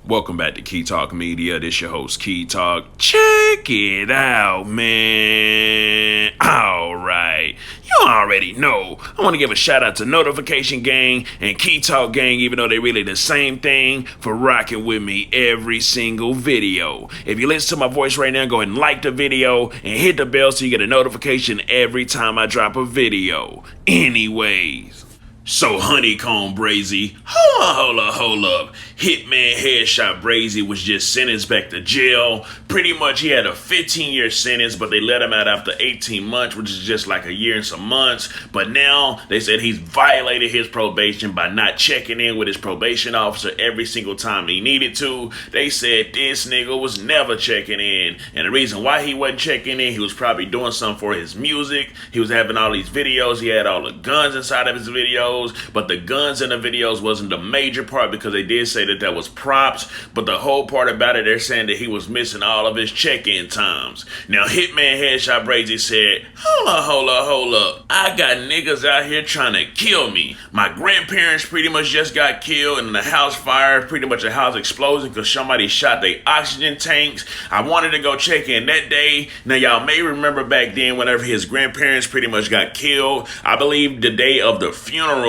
Welcome back to Key Talk Media. This your host, Key Talk. Check it out, man. Alright. You already know. I want to give a shout out to Notification Gang and Key Talk Gang, even though they're really the same thing, for rocking with me every single video. If you listen to my voice right now, go ahead and like the video and hit the bell so you get a notification every time I drop a video. Anyways. So HoneyKomb Brazy, hold up. Hitman Headshot Brazy was just sentenced back to jail. Pretty much he had a 15-year sentence, but they let him out after 18 months, which is just like a year and some months. But now they said he's violated his probation by not checking in with his probation officer every single time he needed to. They said this nigga was never checking in. And the reason why he wasn't checking in, he was probably doing something for his music. He was having all these videos. He had all the guns inside of his videos. But the guns in the videos wasn't the major part because they did say that was props. But the whole part about it, they're saying that he was missing all of his check-in times. Now, Hitman Headshot Brazy said, hold up. I got niggas out here trying to kill me. My grandparents pretty much just got killed in the house fire, pretty much a house explosion because somebody shot their oxygen tanks. I wanted to go check in that day. Now, y'all may remember back then whenever his grandparents pretty much got killed. I believe the day of the funeral,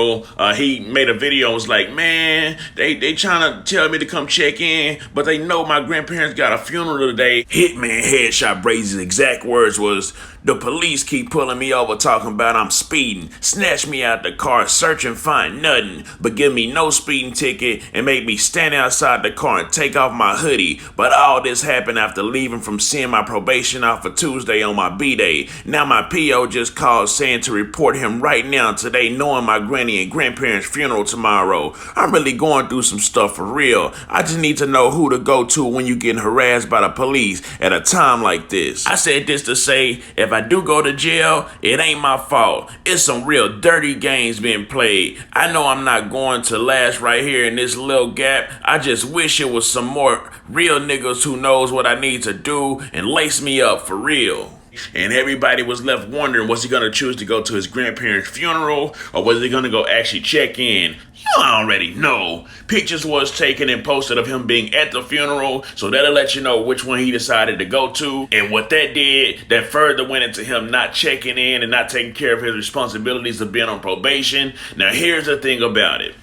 he made a video and was like, man, they trying to tell me to come check in, but they know my grandparents got a funeral today. Hitman Headshot Brazy's exact words was, the police keep pulling me over talking about I'm speeding, snatch me out the car, search and find nothing, but give me no speeding ticket and make me stand outside the car and take off my hoodie. But all this happened after leaving from seeing my probation officer Tuesday on my B-Day. Now my PO just called saying to report him right now today, knowing my granny and grandparents' funeral tomorrow. I'm really going through some stuff for real. I just need to know who to go to when you getting harassed by the police at a time like this. I said this to say, if I do go to jail, it ain't my fault. It's some real dirty games being played. I know I'm not going to last right here in this little gap. I just wish it was some more real niggas who knows what I need to do and lace me up for real. And everybody was left wondering, was he going to choose to go to his grandparents' funeral or was he going to go actually check in? You already know. Pictures was taken and posted of him being at the funeral, so that'll let you know which one he decided to go to. And what that did, that further went into him not checking in and not taking care of his responsibilities of being on probation. Now here's the thing about it.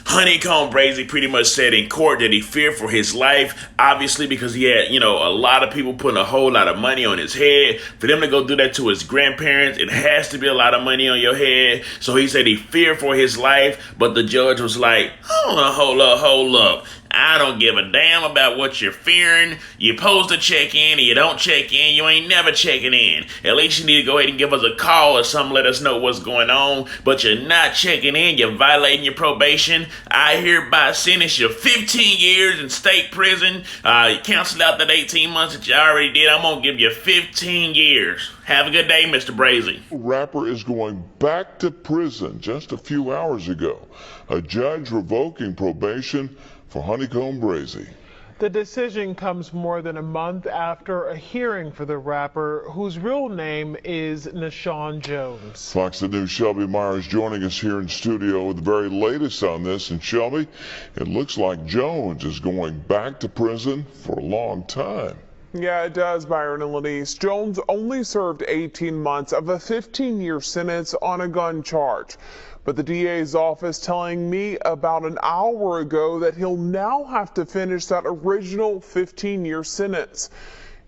HoneyKomb Brazy pretty much said in court that he feared for his life, obviously because he had, a lot of people putting a whole lot of money on his head. For them to go do that to his grandparents, it has to be a lot of money on your head. So he said he feared for his life, but the judge was like, hold up. I don't give a damn about what you're fearing. You're supposed to check in, and you don't check in, you ain't never checking in. At least you need to go ahead and give us a call or something, let us know what's going on. But you're not checking in, you're violating your probation. I hereby sentence you 15 years in state prison. You cancel out that 18 months that you already did. I'm going to give you 15 years. Have a good day, Mr. Brazy. Rapper is going back to prison just a few hours ago. A judge revoking probation for HoneyKomb Brazy. The decision comes more than a month after a hearing for the rapper, whose real name is Nashawn Jones. Fox News' Shelby Myers joining us here in studio with the very latest on this. And Shelby, it looks like Jones is going back to prison for a long time. Yeah, it does, Byron and Lenise. Jones only served 18 months of a 15-year sentence on a gun charge. But the DA's office telling me about an hour ago that he'll now have to finish that original 15-year sentence.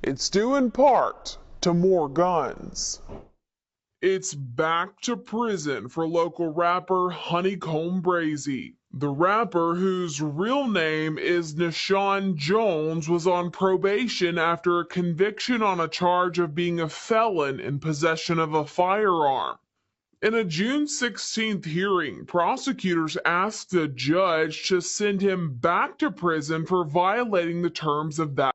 It's due in part to more guns. It's back to prison for local rapper HoneyKomb Brazy. The rapper, whose real name is Nashawn Jones, was on probation after a conviction on a charge of being a felon in possession of a firearm. In a June 16th hearing, prosecutors asked the judge to send him back to prison for violating the terms of that.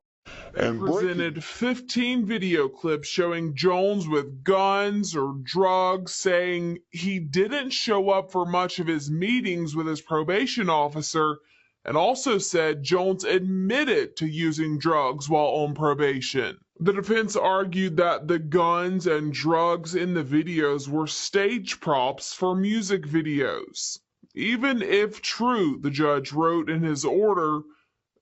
They presented 15 video clips showing Jones with guns or drugs, saying he didn't show up for much of his meetings with his probation officer, and also said Jones admitted to using drugs while on probation. The defense argued that the guns and drugs in the videos were stage props for music videos. Even if true, the judge wrote in his order,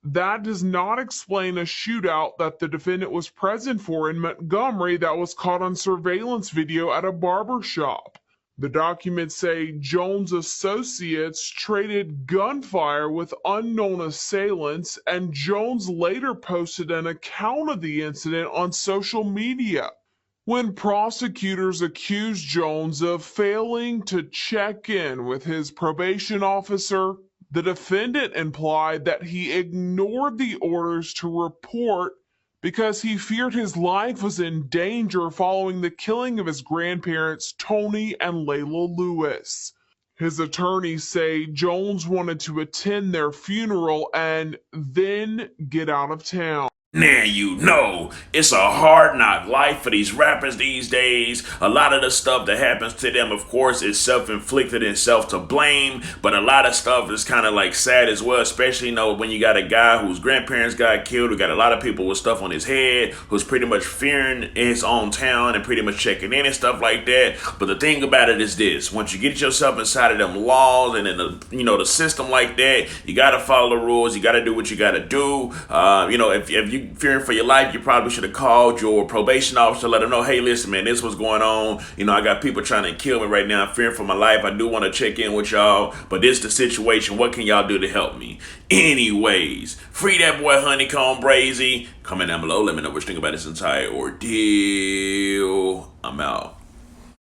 That does not explain a shootout that the defendant was present for in Montgomery that was caught on surveillance video at a barber shop. The documents say Jones' associates traded gunfire with unknown assailants, and Jones later posted an account of the incident on social media. When prosecutors accused Jones of failing to check in with his probation officer, the defendant implied that he ignored the orders to report because he feared his life was in danger following the killing of his grandparents, Tony and Layla Lewis. His attorneys say Jones wanted to attend their funeral and then get out of town. Now you know, it's a hard knock life for these rappers these days. A lot of the stuff that happens to them, of course, is self-inflicted and self-to-blame, but a lot of stuff is kind of like sad as well, especially, you know, when you got a guy whose grandparents got killed, who got a lot of people with stuff on his head, who's pretty much fearing his own town and pretty much checking in and stuff like that. But the thing about it is this: once you get yourself inside of them laws and in the, you know, the system like that, you got to follow the rules, you got to do what you got to do. You know, if you fearing for your life, you probably should have called your probation officer, let them know, hey, listen, man, this was going on. You know, I got people trying to kill me right now. I'm fearing for my life. I do want to check in with y'all, but this is the situation. What can y'all do to help me? Anyways, free that boy HoneyKomb Brazy. Comment down below. Let me know what you think about this entire ordeal. I'm out.